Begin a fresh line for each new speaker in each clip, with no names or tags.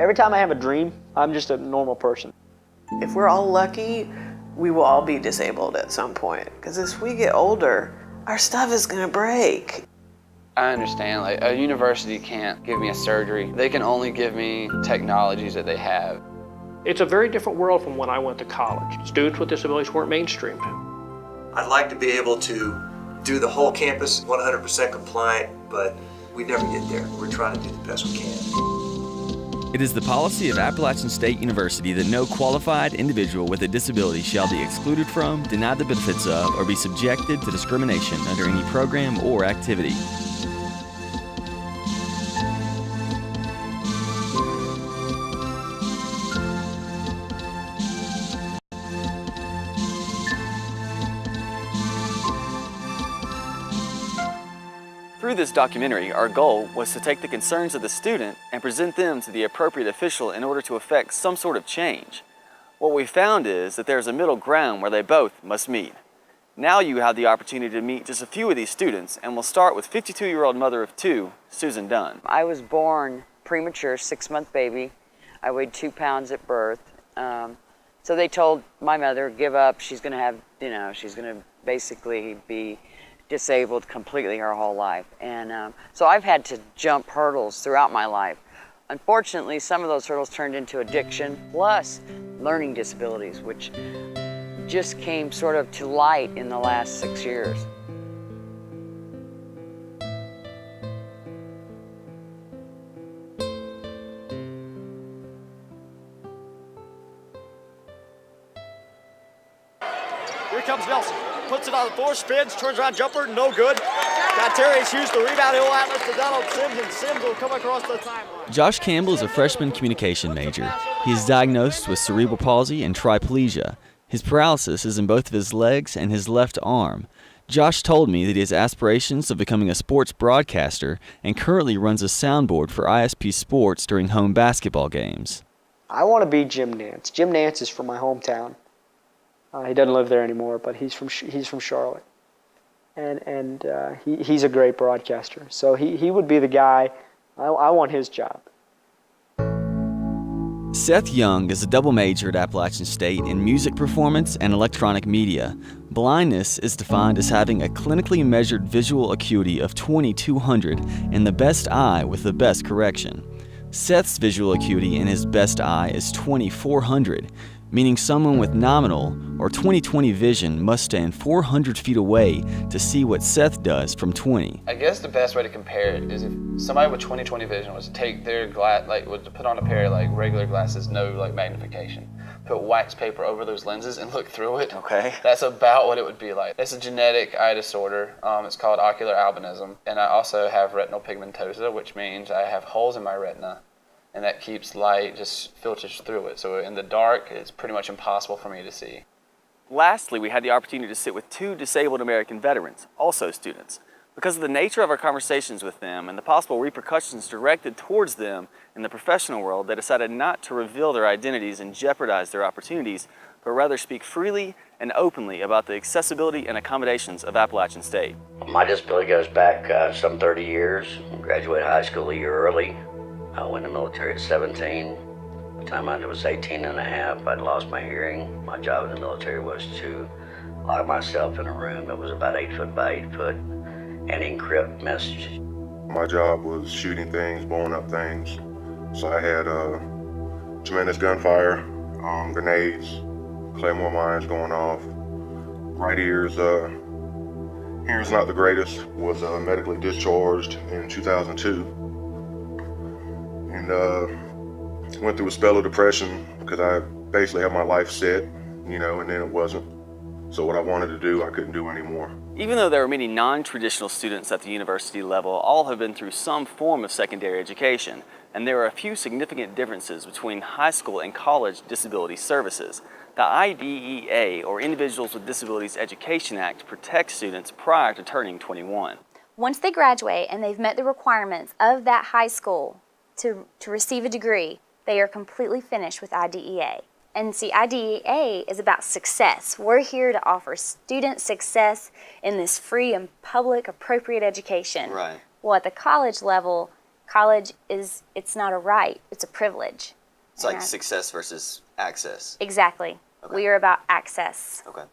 Every time I have a dream, I'm just a normal person.
If we're all lucky, we will all be disabled at some point. Because as we get older, our stuff is gonna break.
I understand, like a university can't give me a surgery. They can only give me technologies that they have.
It's a very different world from when I went to college. Students with disabilities weren't mainstreamed.
I'd like to be able to do the whole campus 100% compliant, but we never get there. We're trying to do the best we can.
It is the policy of Appalachian State University that no qualified individual with a disability shall be excluded from, denied the benefits of, or be subjected to discrimination under any program or activity. Through this documentary, our goal was to take the concerns of the student and present them to the appropriate official in order to effect some sort of change. What we found is that there's a middle ground where they both must meet. Now you have the opportunity to meet just a few of these students, and we'll start with 52-year-old mother of two, Susan Dunn.
I was born premature, 6-month baby. I weighed 2 pounds at birth. So they told my mother, give up, she's gonna have, she's gonna basically be disabled completely her whole life. And so I've had to jump hurdles throughout my life. Unfortunately, some of those hurdles turned into addiction, plus learning disabilities, which just came sort of to light in the last 6 years.
Here comes Nelson. Puts it on the floor, spins, turns around, jumper, no good. Got Terry Hughes, the rebound, Hill Atlas to Donald Sims, and Sims will come across the timeline.
Josh Campbell is a freshman communication major. He is diagnosed with cerebral palsy and triplegia. His paralysis is in both of his legs and his left arm. Josh told me that he has aspirations of becoming a sports broadcaster and currently runs a soundboard for ISP Sports during home basketball games.
I want to be Jim Nance. Jim Nance is from my hometown. He doesn't live there anymore, but he's from Charlotte, and he's a great broadcaster. So he would be the guy. I want his job.
Seth Young is a double major at Appalachian State in music performance and electronic media. Blindness is defined as having a clinically measured visual acuity of 2200 and the best eye with the best correction. Seth's visual acuity in his best eye is 2400. Meaning someone with nominal or 20/20 vision must stand 400 feet away to see what Seth does from 20.
I guess the best way to compare it is if somebody with 20/20 vision was to take their was to put on a pair of regular glasses, no magnification, put wax paper over those lenses and look through it.
Okay.
That's about what it would be like. It's a genetic eye disorder. It's called ocular albinism, and I also have retinal pigmentosa, which means I have holes in my retina, and that keeps light, just filters through it. So in the dark, it's pretty much impossible for me to see.
Lastly, we had the opportunity to sit with 2 disabled American veterans, also students. Because of the nature of our conversations with them and the possible repercussions directed towards them in the professional world, they decided not to reveal their identities and jeopardize their opportunities, but rather speak freely and openly about the accessibility and accommodations of Appalachian State.
My disability goes back some 30 years. I graduated high school a year early. I went in the military at 17. By the time I was 18 and a half, I'd lost my hearing. My job in the military was to lock myself in a room that was about 8 foot by 8 foot and encrypt messages.
My job was shooting things, blowing up things. So I had tremendous gunfire, grenades, claymore mines going off. Right ear's hearing's not the greatest. Was medically discharged in 2002. And went through a spell of depression because I basically had my life set, and then it wasn't. So what I wanted to do, I couldn't do anymore.
Even though there are many non-traditional students at the university level, all have been through some form of secondary education, and there are a few significant differences between high school and college disability services. The IDEA, or Individuals with Disabilities Education Act, protects students prior to turning 21.
Once they graduate and they've met the requirements of that high school to receive a degree, they are completely finished with IDEA. And see, IDEA is about success. We're here to offer student success in this free and public appropriate education.
Right.
Well, at the college level, College it's not a right, it's a privilege.
It's like success versus access.
Exactly.
Okay.
We are about access.
Okay.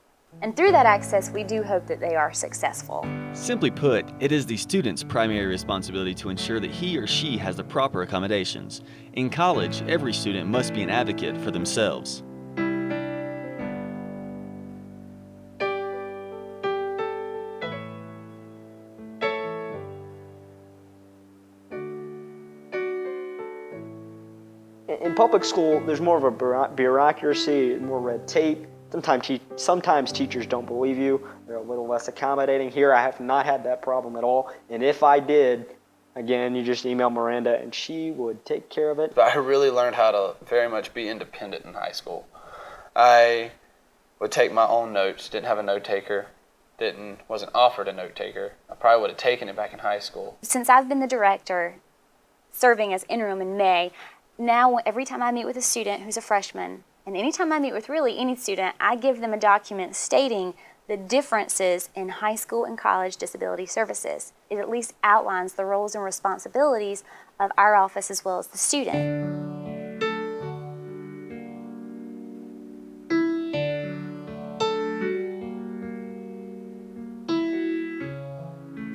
And through that access, we do hope that they are successful.
Simply put, it is the student's primary responsibility to ensure that he or she has the proper accommodations. In college, every student must be an advocate for themselves.
In public school, there's more of a bureaucracy, more red tape. Sometimes teachers don't believe you. They're a little less accommodating. Here, I have not had that problem at all. And if I did, again, you just email Miranda and she would take care of it.
But I really learned how to very much be independent in high school. I would take my own notes, didn't have a note taker, wasn't offered a note taker. I probably would have taken it back in high school.
Since I've been the director, serving as interim in May, now every time I meet with a student who's a freshman, and anytime I meet with really any student, I give them a document stating the differences in high school and college disability services. It at least outlines the roles and responsibilities of our office as well as the student.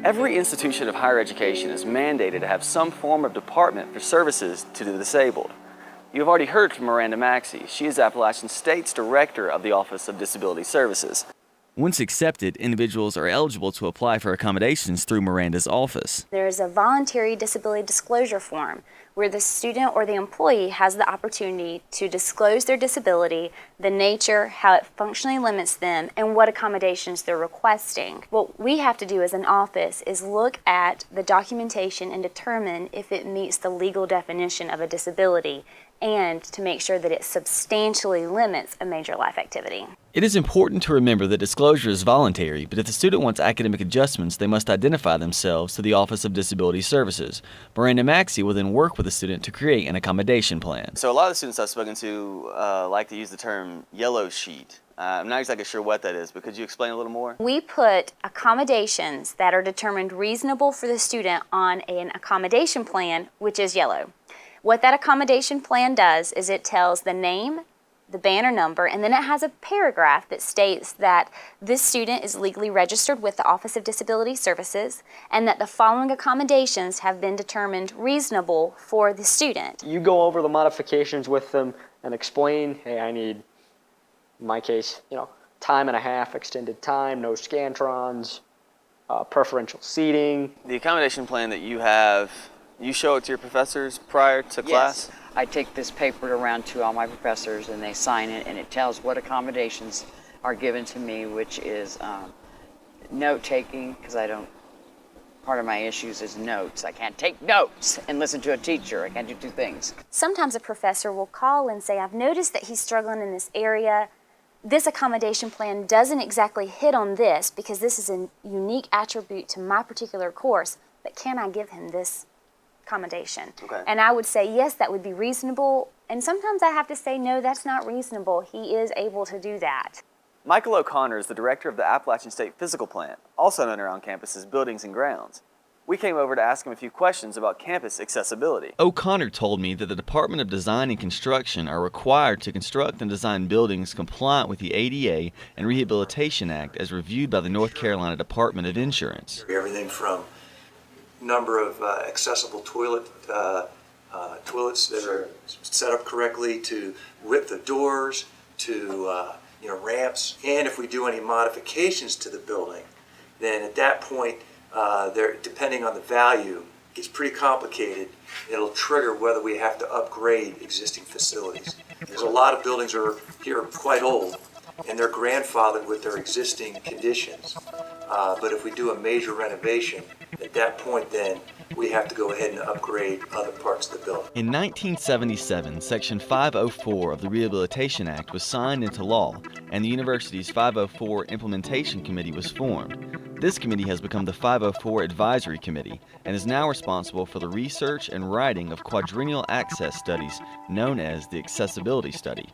Every institution of higher education is mandated to have some form of department for services to the disabled. You have already heard from Miranda Maxey. She is Appalachian State's Director of the Office of Disability Services. Once accepted, individuals are eligible to apply for accommodations through Miranda's office.
There's a voluntary disability disclosure form where the student or the employee has the opportunity to disclose their disability, the nature, how it functionally limits them, and what accommodations they're requesting. What we have to do as an office is look at the documentation and determine if it meets the legal definition of a disability and to make sure that it substantially limits a major life activity.
It is important to remember that disclosure is voluntary, but if the student wants academic adjustments, they must identify themselves to the Office of Disability Services. Miranda Maxey will then work with the student to create an accommodation plan. So a lot of the students I've spoken to like to use the term yellow sheet. I'm not exactly sure what that is, but could you explain a little more?
We put accommodations that are determined reasonable for the student on an accommodation plan, which is yellow. What that accommodation plan does is it tells the name, the banner number, and then it has a paragraph that states that this student is legally registered with the Office of Disability Services and that the following accommodations have been determined reasonable for the student.
You go over the modifications with them and explain, hey, I need, in my case, time and a half, extended time, no scantrons, preferential seating.
The accommodation plan that you have, you show it to your professors prior to class?
Yes. I take this paper around to all my professors and they sign it, and it tells what accommodations are given to me, which is note-taking, because part of my issues is notes. I can't take notes and listen to a teacher. I can't do two things.
Sometimes a professor will call and say, I've noticed that he's struggling in this area. This accommodation plan doesn't exactly hit on this because this is a unique attribute to my particular course, but can I give him this accommodation?
Okay.
And I would say, yes, that would be reasonable. And sometimes I have to say, no, that's not reasonable. He is able to do that.
Michael O'Connor is the director of the Appalachian State Physical Plant, also known around campus as Buildings and Grounds. We came over to ask him a few questions about campus accessibility. O'Connor told me that the Department of Design and Construction are required to construct and design buildings compliant with the ADA and Rehabilitation Act as reviewed by the North Carolina Department of Insurance.
Everything from number of accessible toilets that are set up correctly, to width of doors, to ramps. And if we do any modifications to the building, then at that point, depending on the value, it gets pretty complicated. It'll trigger whether we have to upgrade existing facilities. There's a lot of buildings here are quite old, and they're grandfathered with their existing conditions. But if we do a major renovation, at that point then, we have to go ahead and upgrade other parts of the building.
In 1977, Section 504 of the Rehabilitation Act was signed into law, and the university's 504 Implementation Committee was formed. This committee has become the 504 Advisory Committee and is now responsible for the research and writing of quadrennial access studies known as the Accessibility Study.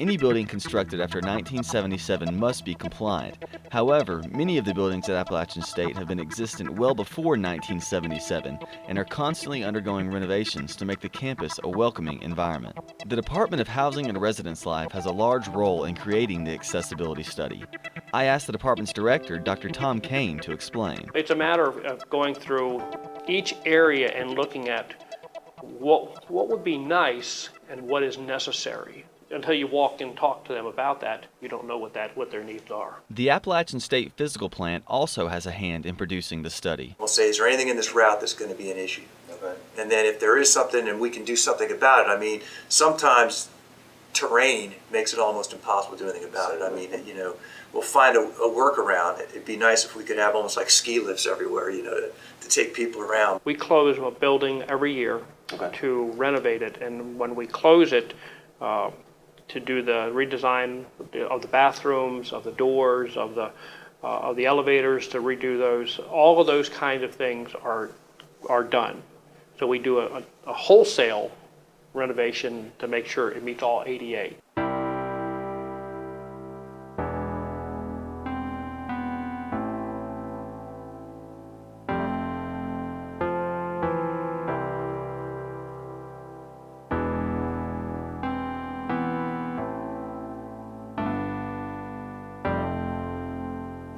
Any building constructed after 1977 must be compliant. However, many of the buildings at Appalachian State have been existent well before 1977 and are constantly undergoing renovations to make the campus a welcoming environment. The Department of Housing and Residence Life has a large role in creating the accessibility study. I asked the department's director, Dr. Tom Kane, to explain.
It's a matter of going through each area and looking at what would be nice and what is necessary. Until you walk and talk to them about that, you don't know what their needs are.
The Appalachian State Physical Plant also has a hand in producing the study.
We'll say, is there anything in this route that's going to be an issue? Okay. And then if there is something and we can do something about it, I mean, sometimes terrain makes it almost impossible to do anything about it. I mean, you know, we'll find a workaround. It'd be nice if we could have almost like ski lifts everywhere, you know, to take people around.
We close a building every year to renovate it, and when we close it, to do the redesign of the bathrooms, of the doors, of the elevators, to redo those. All of those kinds of things are done. So we do a wholesale renovation to make sure it meets all ADA.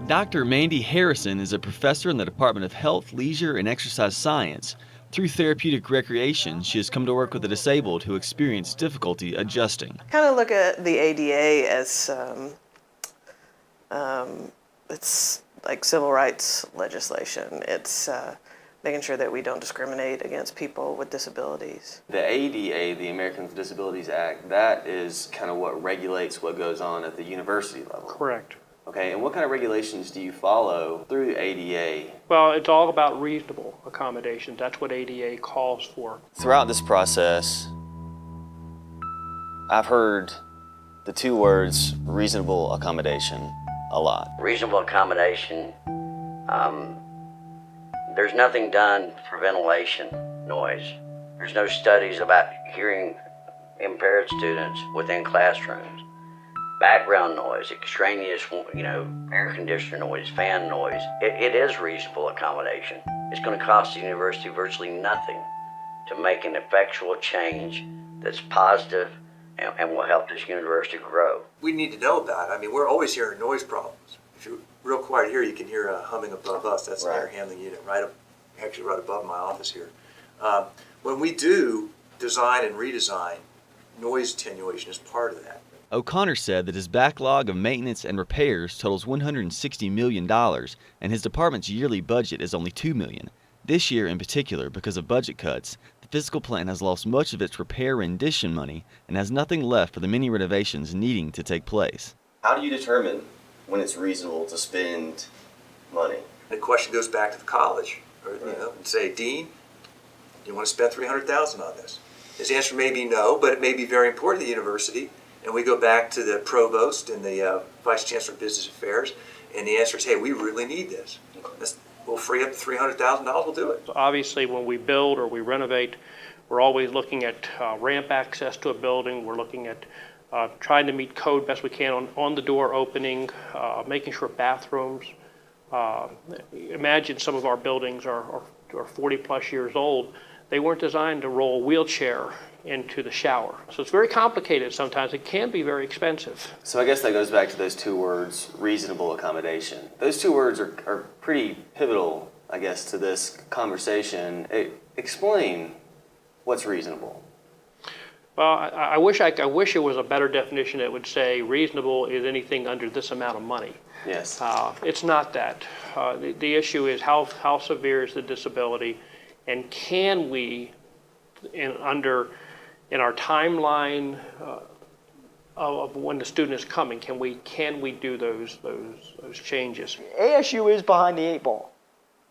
Dr. Mandy Harrison is a professor in the Department of Health, Leisure, and Exercise Science. Through therapeutic recreation, she has come to work with the disabled who experience difficulty adjusting.
I kind of look at the ADA as it's like civil rights legislation. It's making sure that we don't discriminate against people with disabilities.
The ADA, the Americans with Disabilities Act, that is kind of what regulates what goes on at the university level.
Correct.
Okay, and what kind of regulations do you follow through the ADA?
Well, it's all about reasonable accommodations. That's what ADA calls for.
Throughout this process, I've heard the two words reasonable accommodation a lot.
Reasonable accommodation, there's nothing done for ventilation noise. There's no studies about hearing impaired students within classrooms. Background noise, extraneous, air conditioner noise, fan noise. It is reasonable accommodation. It's going to cost the university virtually nothing to make an effectual change that's positive and will help this university grow.
We need to know about it. I mean, we're always hearing noise problems. If you're real quiet here, you can hear a humming above us. That's an air handling unit right above my office here. When we do design and redesign, noise attenuation is part of that.
O'Connor said that his backlog of maintenance and repairs totals $160 million, and his department's yearly budget is only $2 million. This year in particular, because of budget cuts, the physical plant has lost much of its repair rendition money and has nothing left for the many renovations needing to take place.
How do you determine when it's reasonable to spend money?
The question goes back to the college, and say, Dean, you want to spend $300,000 on this? His answer may be no, but it may be very important to the university. And we go back to the provost and the vice chancellor of business affairs, and the answer is, hey, we really need this. We'll free up $300,000, we'll do it.
So obviously, when we build or we renovate, we're always looking at ramp access to a building. We're looking at trying to meet code best we can on the door opening, making sure bathrooms. Imagine some of our buildings are 40 plus years old. They weren't designed to roll a wheelchair into the shower. So it's very complicated sometimes. It can be very expensive.
So I guess that goes back to those two words, reasonable accommodation. Those two words are pretty pivotal, I guess, to this conversation. Explain what's reasonable.
Well, I wish it was a better definition that would say reasonable is anything under this amount of money.
Yes.
It's not that. The issue is how severe is the disability, and can we, in our timeline of when the student is coming, can we do those changes?
ASU is behind the 8 ball.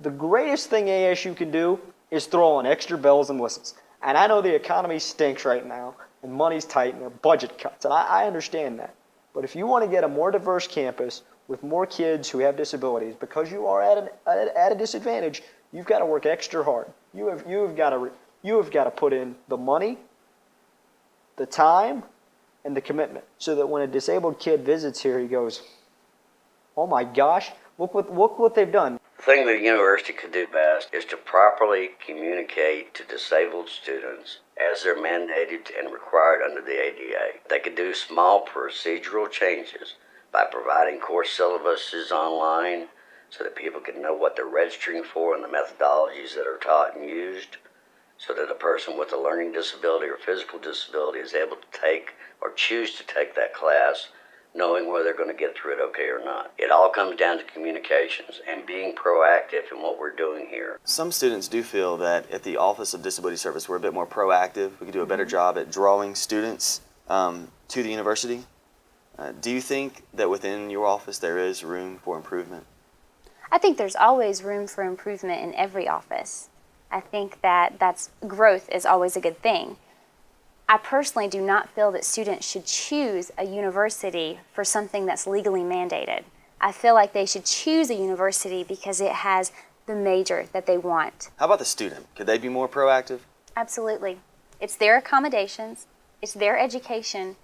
The greatest thing ASU can do is throw on extra bells and whistles. And I know the economy stinks right now, and money's tight, and there are budget cuts, and I understand that. But if you want to get a more diverse campus with more kids who have disabilities, because you are at a disadvantage, you've got to work extra hard. You have got to put in the money, the time, and the commitment, so that when a disabled kid visits here, he goes, oh my gosh, look what they've done.
The thing the university could do best is to properly communicate to disabled students as they're mandated and required under the ADA. They could do small procedural changes by providing course syllabuses online so that people can know what they're registering for and the methodologies that are taught and used, so that a person with a learning disability or physical disability is able to take or choose to take that class knowing whether they're going to get through it okay or not. It all comes down to communications and being proactive in what we're doing here.
Some students do feel that at the Office of Disability Service we're a bit more proactive. We could do a better job at drawing students to the university. Do you think that within your office there is room for improvement?
I think there's always room for improvement in every office. I think that's growth is always a good thing. I personally do not feel that students should choose a university for something that's legally mandated. I feel like they should choose a university because it has the major that they want.
How about the student? Could they be more proactive?
Absolutely. It's their accommodations, it's their education,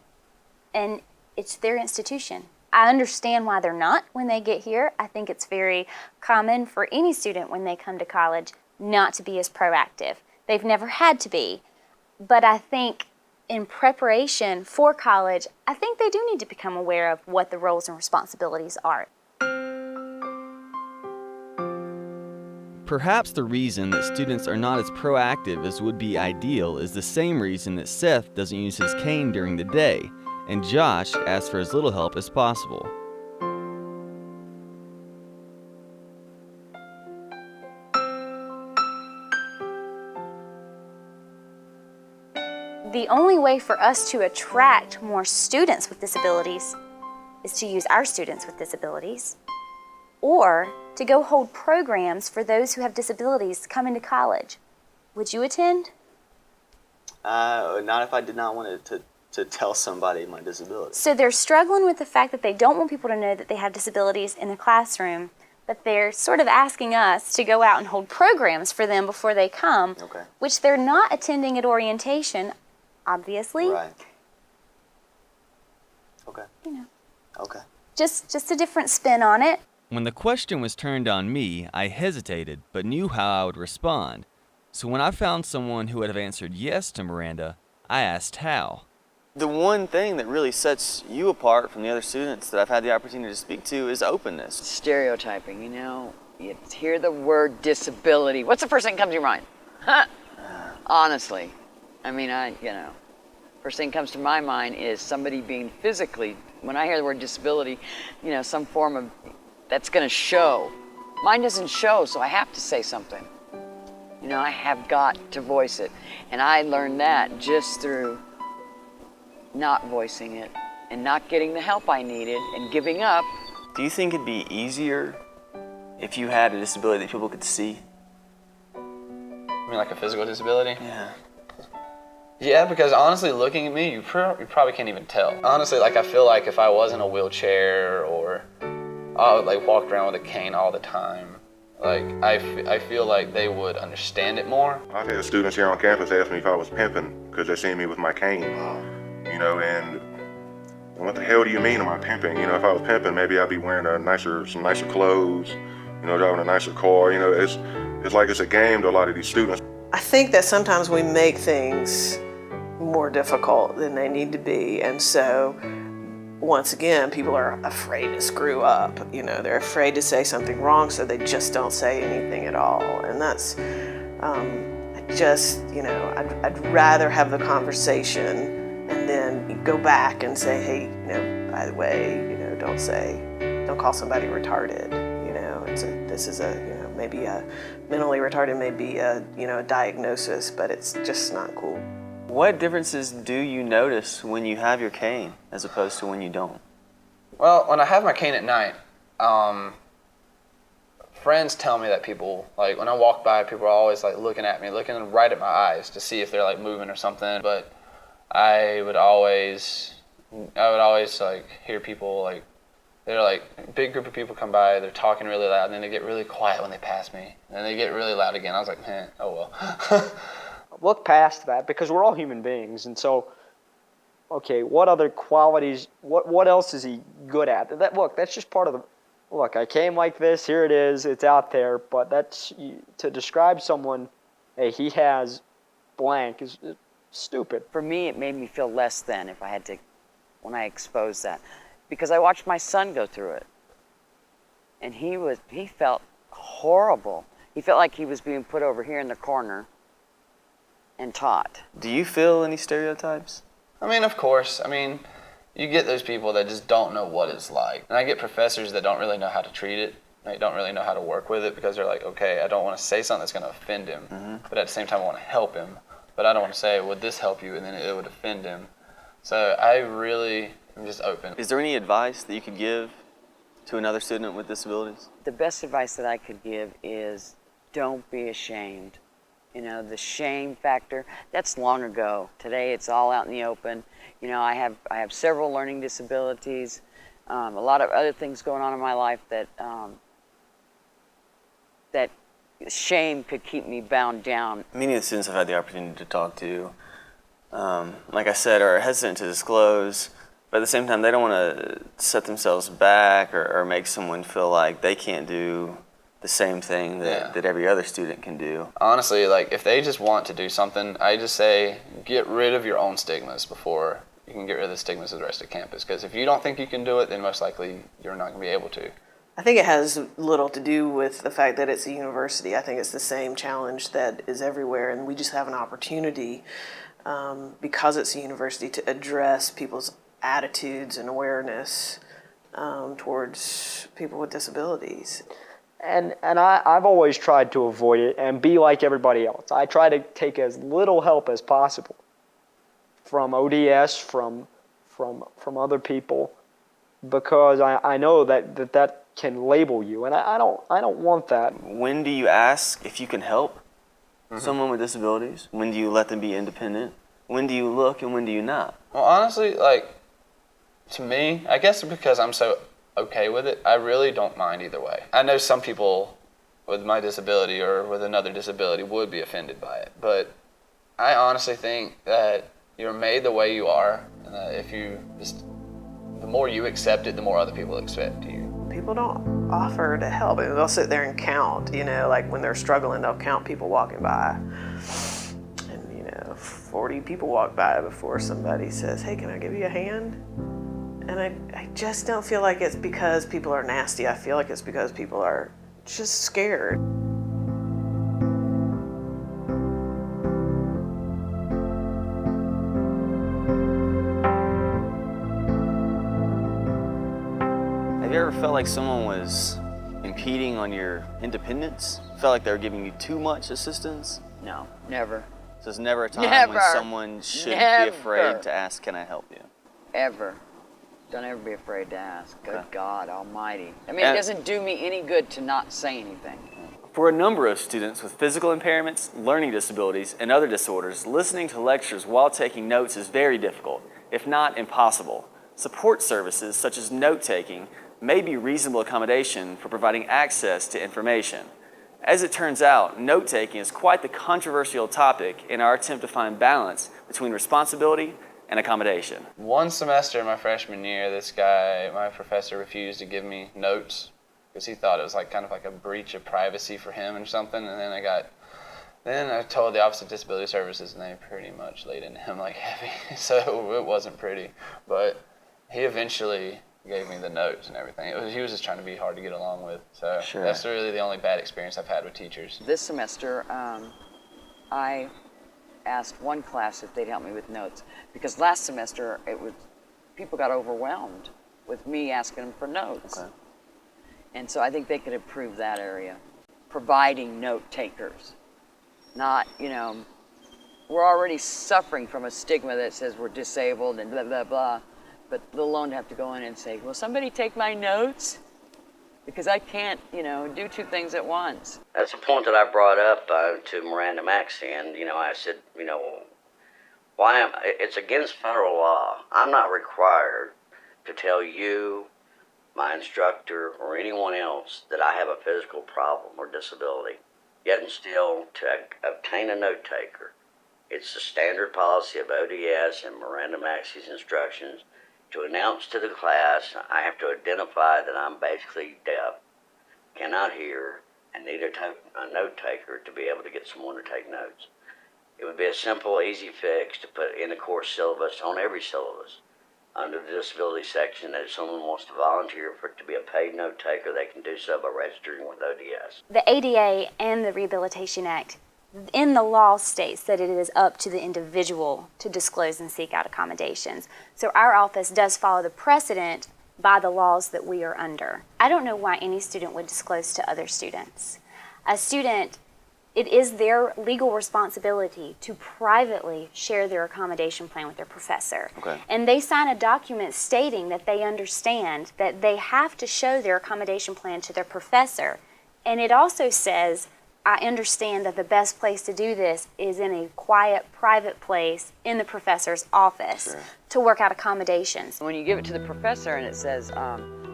and it's their institution. I understand why they're not when they get here. I think it's very common for any student when they come to college not to be as proactive. They've never had to be. But I think in preparation for college, I think they do need to become aware of what the roles and responsibilities are.
Perhaps the reason that students are not as proactive as would be ideal is the same reason that Seth doesn't use his cane during the day, and Josh asks for as little help as possible.
The only way for us to attract more students with disabilities is to use our students with disabilities, or to go hold programs for those who have disabilities coming to college. Would you attend?
Not if I did not want to tell somebody my disability.
So they're struggling with the fact that they don't want people to know that they have disabilities in the classroom, but they're sort of asking us to go out and hold programs for them before they come,
Okay.
which they're not attending at orientation, obviously.
Right. Okay.
You know,
Okay.
just a different spin on it.
When the question was turned on me, I hesitated, but knew how I would respond. So when I found someone who would have answered yes to Miranda, I asked how.
The one thing that really sets you apart from the other students that I've had the opportunity to speak to is openness.
Stereotyping, you know, you hear the word disability. What's the first thing that comes to your mind? Honestly. I mean, first thing that comes to my mind is somebody being physically, when I hear the word disability, you know, some form of, that's gonna show. Mine doesn't show, so I have to say something. You know, I have got to voice it. And I learned that just through not voicing it and not getting the help I needed and giving up.
Do you think it'd be easier if you had a disability that people could see?
You mean like a physical disability?
Yeah.
Yeah, because honestly, looking at me, you probably can't even tell. Honestly, like I feel like if I was in a wheelchair or I would like walked around with a cane all the time, like I feel like they would understand it more.
I've had students here on campus ask me if I was pimping because they see me with my cane, you know, and what the hell do you mean am I pimping? You know, if I was pimping, maybe I'd be wearing some nicer clothes, you know, driving a nicer car. You know, it's like it's a game to a lot of these students.
I think that sometimes we make things more difficult than they need to be, and so once again, people are afraid to screw up. You know, they're afraid to say something wrong, so they just don't say anything at all. And that's, I'd rather have the conversation and then go back and say, hey, you know, by the way, you know, don't call somebody retarded. You know, this is maybe a mentally retarded may be a diagnosis, but it's just not cool.
What differences do you notice when you have your cane as opposed to when you don't?
Well, when I have my cane at night, friends tell me that people, like when I walk by, people are always like looking at me, looking right at my eyes to see if they're like moving or something. But I would always like hear people like, they're like, a big group of people come by, they're talking really loud, and then they get really quiet when they pass me. And then they get really loud again. I was like, oh well.
Look past that because we're all human beings, and so okay, what other qualities, what else is he good at? Look, that's just part of the, look, I came like this, here it is, it's out there, but that's, to describe someone, hey, he has blank is stupid.
For me, it made me feel less than if I had to, when I exposed that. Because I watched my son go through it. And he felt horrible. He felt like he was being put over here in the corner and taught.
Do you feel any stereotypes?
I mean, of course. I mean, you get those people that just don't know what it's like. And I get professors that don't really know how to treat it. They don't really know how to work with it because they're like, okay, I don't want to say something that's going to offend him. But at the same time, I want to help him. But I don't want to say, would this help you? And then it would offend him. So I really am just open.
Is there any advice that you could give to another student with disabilities?
The best advice that I could give is don't be ashamed. You know, the shame factor, that's long ago. Today it's all out in the open. You know, I have several learning disabilities, a lot of other things going on in my life that that shame could keep me bound down.
Many of the students I've had the opportunity to talk to, like I said, are hesitant to disclose, but at the same time they don't want to set themselves back or make someone feel like they can't do the same thing that every other student can do.
Honestly, like if they just want to do something, I just say get rid of your own stigmas before you can get rid of the stigmas of the rest of campus. Because if you don't think you can do it, then most likely you're not going to be able to.
I think it has little to do with the fact that it's a university. I think it's the same challenge that is everywhere, and we just have an opportunity because it's a university to address people's attitudes and awareness towards people with disabilities.
And I've always tried to avoid it and be like everybody else. I try to take as little help as possible from ODS, from other people, because I know that can label you, and I don't want that.
When do you ask if you can help someone with disabilities? When do you let them be independent? When do you look and when do you not?
Well, honestly, like to me, I guess because I'm so okay with it, I really don't mind either way. I know some people with my disability or with another disability would be offended by it, but I honestly think that you're made the way you are, and that if you just, the more you accept it, the more other people accept you.
People don't offer to help. I mean, they'll sit there and count, you know, like when they're struggling, they'll count people walking by. And, you know, 40 people walk by before somebody says, hey, can I give you a hand? And I just don't feel like it's because people are nasty. I feel like it's because people are just scared.
Have you ever felt like someone was impeding on your independence? Felt like they were giving you too much assistance?
No, never.
So there's never a time
Never.
when someone should
Never.
be afraid to ask, can I help you?
Ever. Don't ever be afraid to ask. Good
Okay.
God Almighty. I mean, it doesn't do me any good to not say anything.
For a number of students with physical impairments, learning disabilities, and other disorders, listening to lectures while taking notes is very difficult, if not impossible. Support services such as note-taking may be reasonable accommodation for providing access to information. As it turns out, note-taking is quite the controversial topic in our attempt to find balance between responsibility and accommodation.
One semester in my freshman year, this guy, my professor, refused to give me notes because he thought it was like kind of like a breach of privacy for him or something. And then I told the Office of Disability Services, and they pretty much laid into him like heavy. So it wasn't pretty, but he eventually gave me the notes and everything. He was just trying to be hard to get along with. So
Sure.
That's really the only bad experience I've had with teachers.
This semester, I asked one class if they'd help me with notes, because last semester people got overwhelmed with me asking them for notes.
Okay.
And so I think they could improve that area, providing note takers. Not, you know, we're already suffering from a stigma that says we're disabled and blah, blah, blah, but let alone to have to go in and say, will somebody take my notes? Because I can't, you know, do two things at once.
That's a point that I brought up to Miranda Maxey, and I said, it's against federal law. I'm not required to tell you, my instructor, or anyone else that I have a physical problem or disability. Yet and still, to obtain a note taker It's the standard policy of ODS and Miranda Maxi's instructions to announce to the class I have to identify that I'm basically deaf, cannot hear, and need a note taker to be able to get someone to take notes. It would be a simple, easy fix to put in the course syllabus on every syllabus. Under the disability section, that if someone wants to volunteer for it to be a paid note taker, they can do so by registering with ODS.
The ADA and the Rehabilitation Act in the law states that it is up to the individual to disclose and seek out accommodations. So our office does follow the precedent by the laws that we are under. I don't know why any student would disclose to other students. A student, it is their legal responsibility to privately share their accommodation plan with their professor.
Okay.
And they sign a document stating that they understand that they have to show their accommodation plan to their professor. And it also says, I understand that the best place to do this is in a quiet, private place in the professor's office to work out accommodations.
When you give it to the professor and it says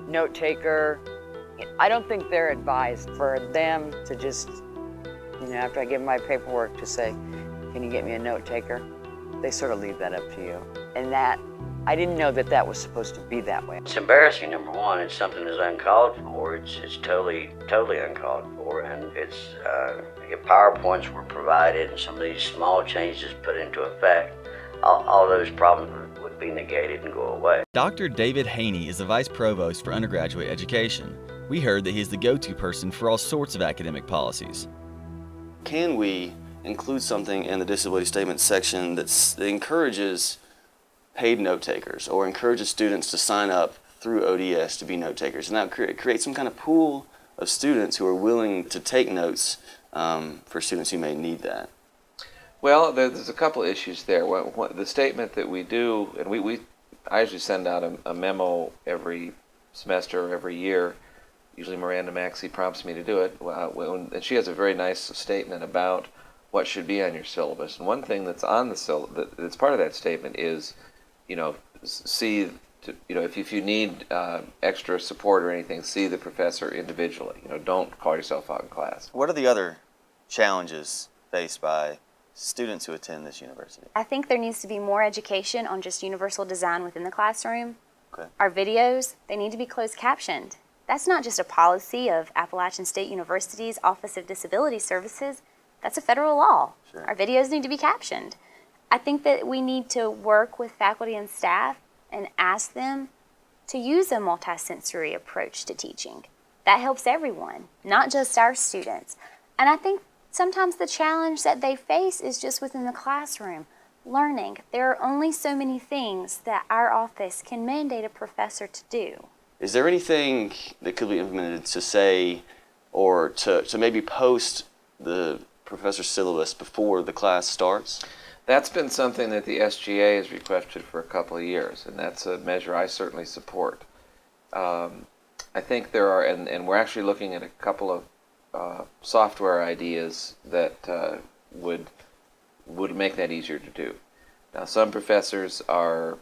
note taker, I don't think they're advised for them to just, after I give my paperwork, to say, can you get me a note taker? They sort of leave that up to you. And that, I didn't know that that was supposed to be that way.
It's embarrassing, number one. It's something that's uncalled for. It's totally uncalled for. And it's, if PowerPoints were provided and some of these small changes put into effect, all those problems would be negated and go away.
Dr. David Haney is the Vice Provost for Undergraduate Education. We heard that he's the go-to person for all sorts of academic policies.
Can we include something in the disability statement section that encourages paid note takers or encourages students to sign up through ODS to be note takers, and that create some kind of pool of students who are willing to take notes for students who may need that?
Well, there's a couple of issues there. The statement that we do, and I usually send out a memo every semester or every year. Usually Miranda Maxey prompts me to do it, and she has a very nice statement about what should be on your syllabus. And one thing that's on the syllabus, that's part of that statement is, if you need extra support or anything, see the professor individually. Don't call yourself out in class.
What are the other challenges faced by students who attend this university?
I think there needs to be more education on just universal design within the classroom.
Okay.
Our videos, they need to be closed captioned. That's not just a policy of Appalachian State University's Office of Disability Services. That's a federal law.
Sure.
Our videos need to be captioned. I think that we need to work with faculty and staff and ask them to use a multisensory approach to teaching. That helps everyone, not just our students. And I think sometimes the challenge that they face is just within the classroom, learning. There are only so many things that our office can mandate a professor to do.
Is there anything that could be implemented to say, or to maybe post the professor's syllabus before the class starts?
That's been something that the SGA has requested for a couple of years, and that's a measure I certainly support. I think there are, and we're actually looking at a couple of software ideas that would make that easier to do. Now, some professors are,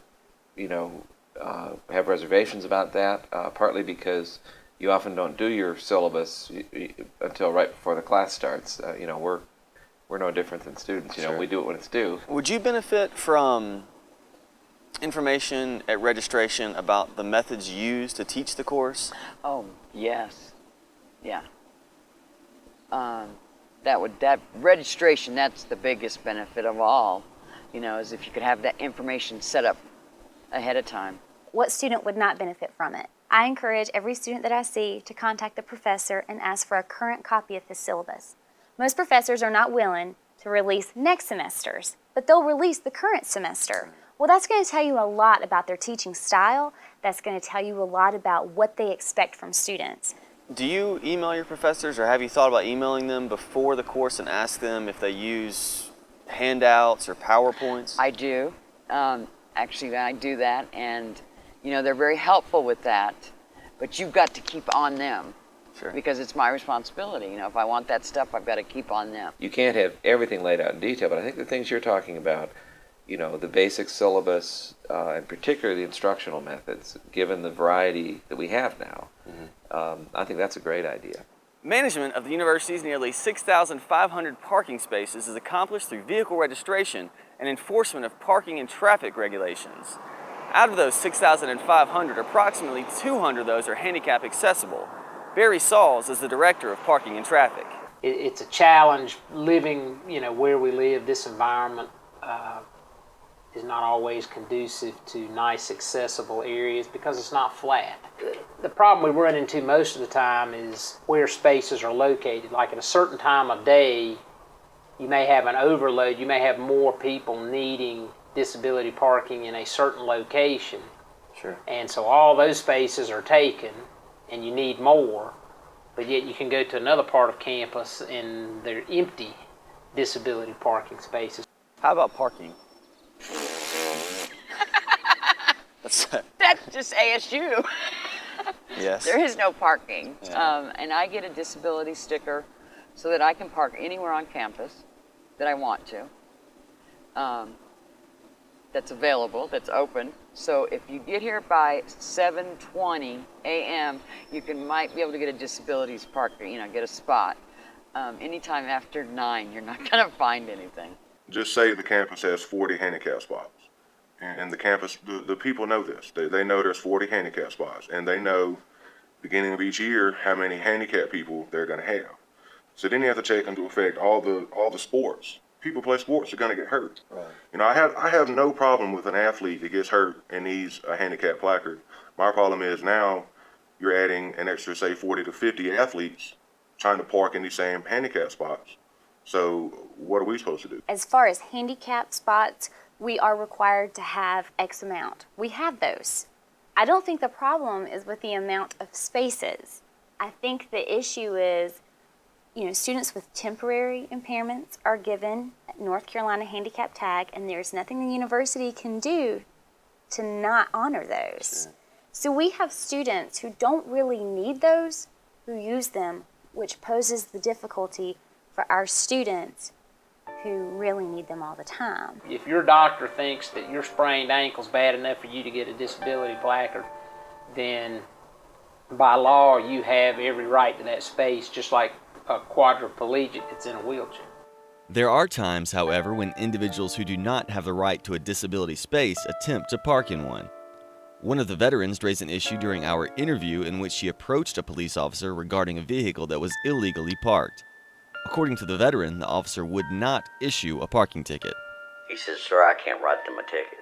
have reservations about that, partly because you often don't do your syllabus until right before the class starts. We're no different than students.
Sure.
We do it when it's due.
Would you benefit from information at registration about the methods used to teach the course?
Oh, yes. Yeah. That registration, that's the biggest benefit of all, is if you could have that information set up ahead of time.
What student would not benefit from it? I encourage every student that I see to contact the professor and ask for a current copy of the syllabus. Most professors are not willing to release next semester's, but they'll release the current semester. Well, that's going to tell you a lot about their teaching style. That's going to tell you a lot about what they expect from students.
Do you email your professors, or have you thought about emailing them before the course and ask them if they use handouts or PowerPoints?
I do. Actually, I do that, and they're very helpful with that, but you've got to keep on them.
Sure.
Because it's my responsibility. If I want that stuff, I've got to keep on them.
You can't have everything laid out in detail, but I think the things you're talking about, the basic syllabus, and particularly the instructional methods, given the variety that we have now, I think that's a great idea.
Management of the university's nearly 6,500 parking spaces is accomplished through vehicle registration and enforcement of parking and traffic regulations. Out of those 6,500, approximately 200 of those are handicap accessible. Barry Sauls is the director of parking and traffic.
It's a challenge living, where we live. This environment is not always conducive to nice, accessible areas because it's not flat. The problem we run into most of the time is where spaces are located. Like at a certain time of day, you may have an overload. You may have more people needing disability parking in a certain location.
Sure.
And so all those spaces are taken and you need more, but yet you can go to another part of campus and they're empty disability parking spaces.
How about parking?
That's just ASU.
Yes.
There is no parking.
Yeah.
And I get a disability sticker so that I can park anywhere on campus that I want to. That's available, that's open. So if you get here by 7:20 a.m., you might be able to get a disabilities parking, get a spot. Anytime after 9, you're not going to find anything.
Just say the campus has 40 handicap spots. And the campus, the people know this. They know there's 40 handicap spots. And they know, beginning of each year, how many handicapped people they're going to have. So then you have to take into effect all the sports. People play sports, they're going to get hurt. Right. I have no problem with an athlete that gets hurt and needs a handicap placard. My problem is now you're adding an extra, say, 40 to 50 athletes trying to park in these same handicap spots. So what are we supposed to do?
As far as handicap spots, we are required to have X amount. We have those. I don't think the problem is with the amount of spaces. I think the issue is, students with temporary impairments are given a North Carolina handicap tag, and there's nothing the university can do to not honor those. Sure. So we have students who don't really need those, who use them, which poses the difficulty for our students who really need them all the time.
If your doctor thinks that your sprained ankle's bad enough for you to get a disability placard, then by law you have every right to that space, just like a quadriplegic that's in a wheelchair.
There are times, however, when individuals who do not have the right to a disability space attempt to park in one. One of the veterans raised an issue during our interview in which she approached a police officer regarding a vehicle that was illegally parked. According to the veteran, the officer would not issue a parking ticket.
He says, "Sir, I can't write them a ticket."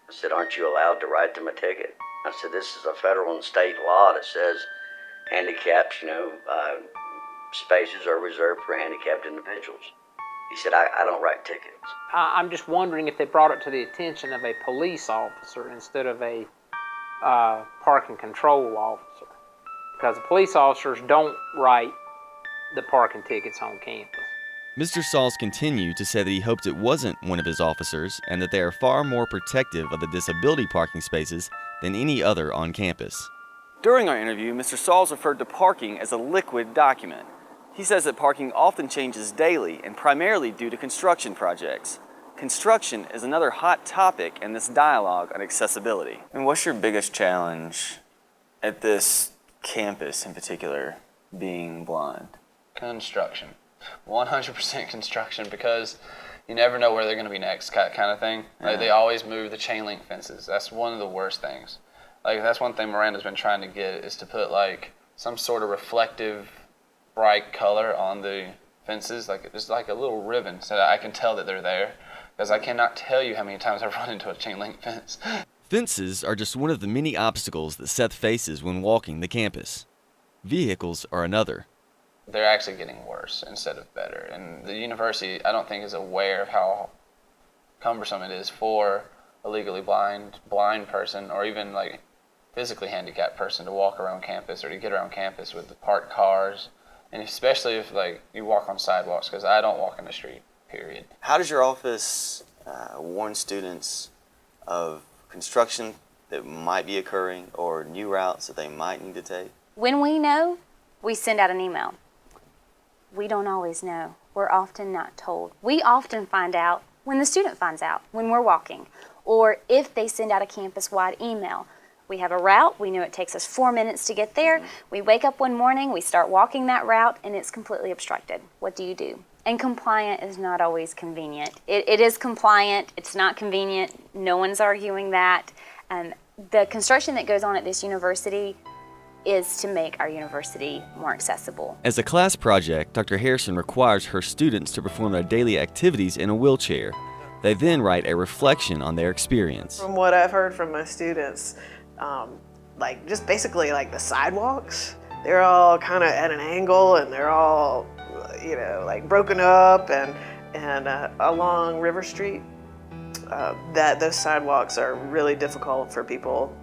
I said, "Aren't you allowed to write them a ticket?" I said, "This is a federal and state law that says handicaps, spaces are reserved for handicapped individuals." He said, I don't write tickets.
I'm just wondering if they brought it to the attention of a police officer instead of a parking control officer. Because the police officers don't write the parking tickets on campus.
Mr. Sauls continued to say that he hoped it wasn't one of his officers and that they are far more protective of the disability parking spaces than any other on campus.
During our interview, Mr. Sauls referred to parking as a liquid document. He says that parking often changes daily and primarily due to construction projects. Construction is another hot topic in this dialogue on accessibility. And what's your biggest challenge at this campus in particular, being blind?
Construction. 100% construction, because you never know where they're going to be next, kind of thing. Like, they always move the chain link fences. That's one of the worst things. Like, that's one thing Miranda's been trying to get, is to put like some sort of reflective bright color on the fences, like just like a little ribbon, so that I can tell that they're there, because I cannot tell you how many times I've run into a chain link fence.
Fences are just one of the many obstacles that Seth faces when walking the campus. Vehicles are another.
They're actually getting worse instead of better, and the university, I don't think, is aware of how cumbersome it is for a legally blind person, or even like physically handicapped person, to walk around campus or to get around campus with the parked cars, and especially if like you walk on sidewalks, because I don't walk in the street, period.
How does your office warn students of construction that might be occurring or new routes that they might need to take?
When we know, we send out an email. We don't always know. We're often not told. We often find out when the student finds out, when we're walking, or if they send out a campus-wide email. We have a route. We know it takes us 4 minutes to get there. We wake up one morning, we start walking that route, and it's completely obstructed. What do you do? And compliant is not always convenient. It is compliant. It's not convenient. No one's arguing that. The construction that goes on at this university is to make our university more accessible.
As a class project, Dr. Harrison requires her students to perform their daily activities in a wheelchair. They then write a reflection on their experience.
From what I've heard from my students, just basically like the sidewalks, they're all kind of at an angle and they're all, like broken up and along River Street, that those sidewalks are really difficult for people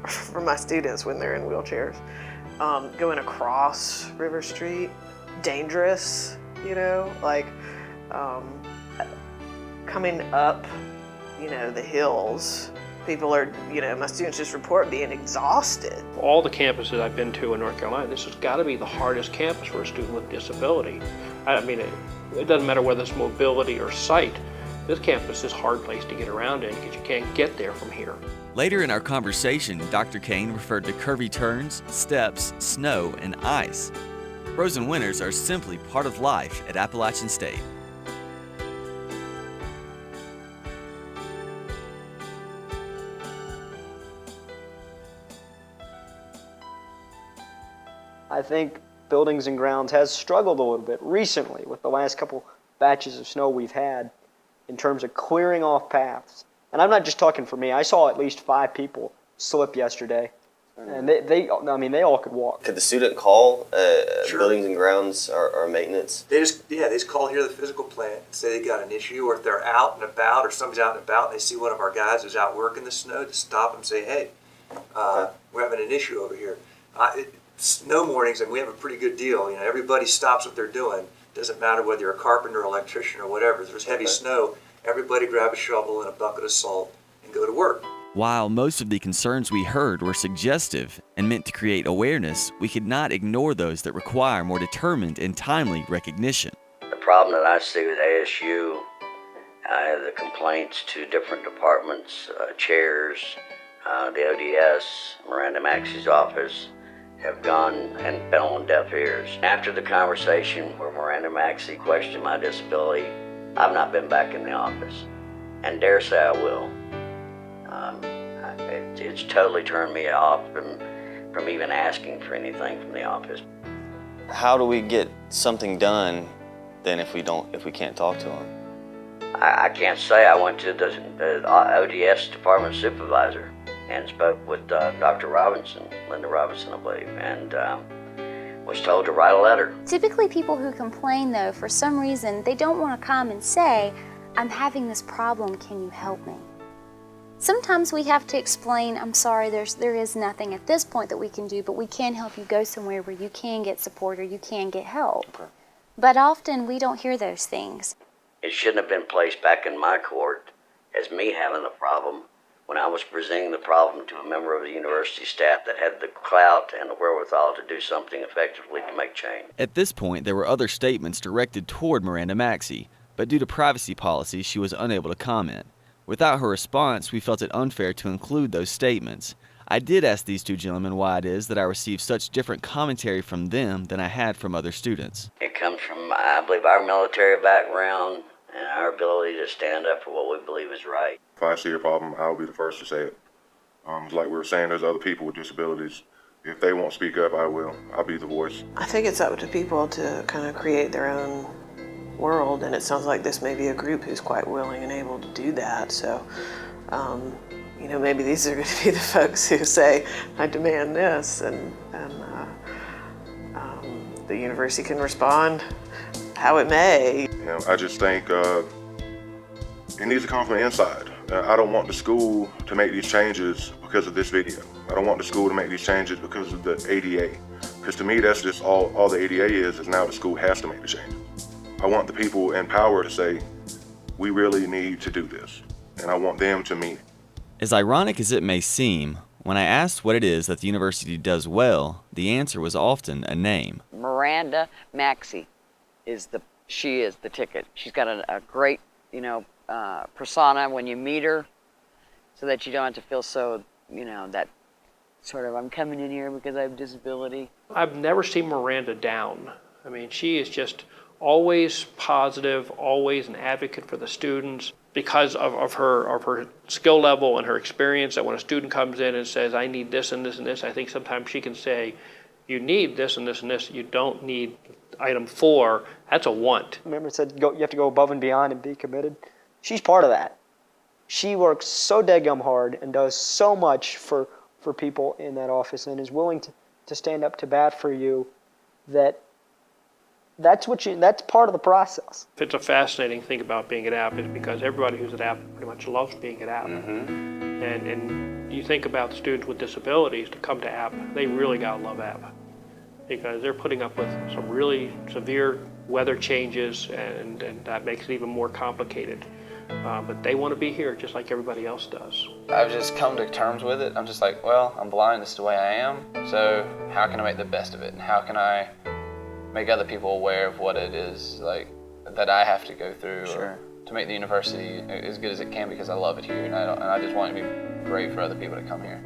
for my students when they're in wheelchairs. Going across River Street, dangerous, coming up, the hills. People are, my students just report being exhausted.
All the campuses I've been to in North Carolina, this has got to be the hardest campus for a student with disability. I mean, it doesn't matter whether it's mobility or sight. This campus is a hard place to get around in because you can't get there from here.
Later in our conversation, Dr. Kane referred to curvy turns, steps, snow, and ice. Frozen winters are simply part of life at Appalachian State.
I think Buildings and Grounds has struggled a little bit recently with the last couple batches of snow we've had in terms of clearing off paths. And I'm not just talking for me. I saw at least 5 people slip yesterday, and they all could walk.
Could the student call
Sure.
Buildings and Grounds or maintenance?
They just call here to the physical plant and say they got an issue, or if they're out and about, or somebody's out and about, and they see one of our guys who's out working the snow, to stop and say, hey, we're having an issue over here. Snow mornings, and we have a pretty good deal. Everybody stops what they're doing. Doesn't matter whether you're a carpenter, electrician, or whatever. If there's heavy snow, everybody grab a shovel and a bucket of salt and go to work.
While most of the concerns we heard were suggestive and meant to create awareness, we could not ignore those that require more determined and timely recognition.
The problem that I see with ASU, the complaints to different departments, chairs, the ODS, Miranda Maxey's office, have gone and fell on deaf ears. After the conversation where Miranda Maxey questioned my disability, I've not been back in the office, and dare say I will. It's totally turned me off from even asking for anything from the office.
How do we get something done then if we can't talk to them?
I can't say. I went to the ODS department supervisor and spoke with Dr. Robinson, Linda Robinson, I believe, and was told to write a letter.
Typically people who complain, though, for some reason, they don't want to come and say, I'm having this problem, can you help me? Sometimes we have to explain, I'm sorry, there is nothing at this point that we can do, but we can help you go somewhere where you can get support or you can get help.
Okay.
But often we don't hear those things.
It shouldn't have been placed back in my court as me having the problem when I was presenting the problem to a member of the university staff that had the clout and the wherewithal to do something effectively to make change.
At this point, there were other statements directed toward Miranda Maxey, but due to privacy policy, she was unable to comment. Without her response, we felt it unfair to include those statements. I did ask these 2 gentlemen why it is that I received such different commentary from them than I had from other students.
It comes from, I believe, our military background and our ability to stand up for what we believe is right.
If I see a problem, I'll be the first to say it. Like we were saying, there's other people with disabilities. If they won't speak up, I will. I'll be the voice.
I think it's up to people to kind of create their own world, and it sounds like this may be a group who's quite willing and able to do that. So, maybe these are going to be the folks who say, I demand this, and the university can respond how it may.
I just think it needs to come from the inside. I don't want the school to make these changes because of this video. I don't want the school to make these changes because of the ADA. Because to me, that's just all the ADA is now the school has to make the changes. I want the people in power to say, we really need to do this. And I want them to mean it.
As ironic as it may seem, when I asked what it is that the university does well, the answer was often a name.
Miranda Maxey is the ticket. She's got a great, persona when you meet her, so that you don't have to feel so, that sort of, I'm coming in here because I have disability.
I've never seen Miranda down. I mean, she is just always positive, always an advocate for the students because of her skill level and her experience, that when a student comes in and says, I need this and this and this, I think sometimes she can say, you need this and this and this, you don't need item 4, that's a want.
Remember it said you have to go above and beyond and be committed? She's part of that. She works so daggum hard and does so much for people in that office and is willing to stand up to bat for you. That's part of the process.
It's a fascinating thing about being at App is because everybody who's at App pretty much loves being at App. And you think about students with disabilities to come to App, they really gotta love App because they're putting up with some really severe weather changes and that makes it even more complicated. But they want to be here just like everybody else does.
I've just come to terms with it. I'm just like, well, I'm blind, this is the way I am, so how can I make the best of it? And how can I make other people aware of what it is like that I have to go through to make the university as good as it can because I love it here and I just want it to be great for other people to come here.